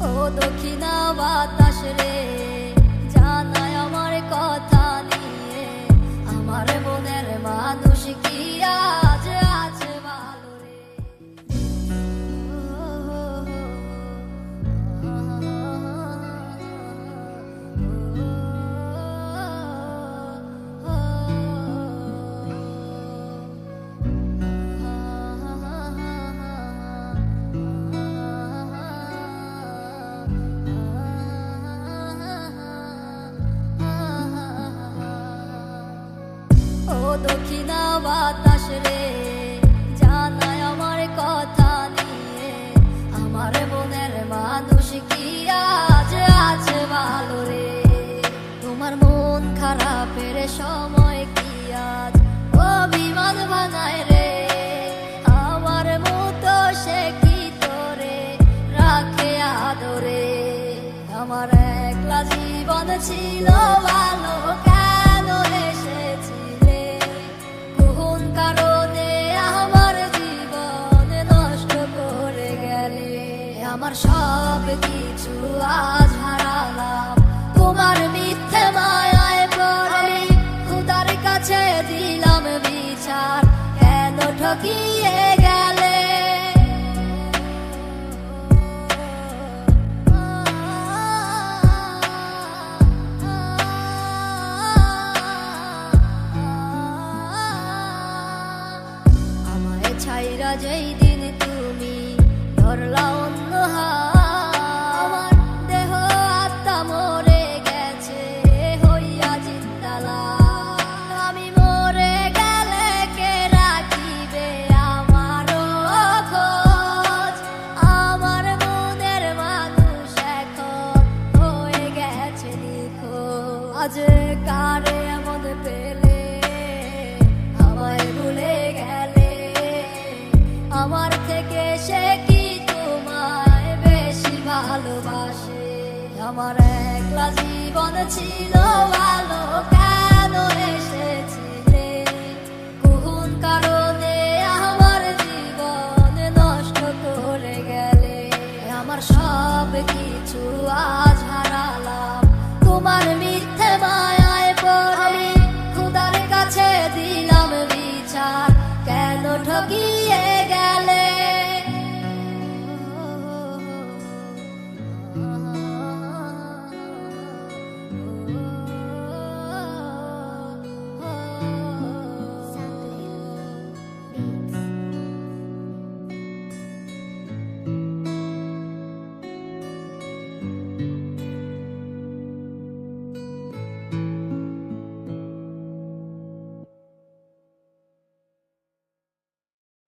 ও দক্ষিণা বাতাস রে, জানাই আমার কথা নিয়ে, আমার মনের মানুষ কি আজ আছে ভালো রে। ও দক্ষিণা বাতাস রে, জানাই আমার কথা নিয়ে, আমার মনের মানুষ কি আজ আছে ভালো রে। তোমার মন খারাপের সময় কি আজ অভিমান ভাঙায় রে, আমার মতো সে কি তোরে রাখে আদরে। আমার একলা জীবন ছিল ভালো, কেন এসেছিলে, কোন কারণে আমার জীবন নষ্ট করে গেলে। আমার সব কিছু আজ হারালাম তোমার মিথ্যে মায়ায় পড়ে, খোদার কাছে দিলাম বিচার, কেন ঠকিয়ে গেলে। আমায় ছাইরা যেই দিন তুমি ধরলা অন্য হাত, আমার দেহ আত্মা মরে গেছে হইয়া জিন্দালা। আমি মরে গেলে কে রাখিবে আমারও খোঁজ, আমার মনের মানুষ এখন হয়ে গেছে নিখোঁজ। আজ কারে এমন পেলে আমায় ভুলে গেলে, আমার থেকে সে কি তোমায় বেশি ভালোবাসে। আমার একলা জীবন ছিল ভালো, কেন এসেছিলে, কোন কারণে আমার জীবন নষ্ট করে গেলে। আমার সব কিছু আজ হারালাম তোমার মিথ্যে মায়ায় পড়ে, খোদার কাছে দিলাম বিচার, কেন ঠকিয়ে গেলে।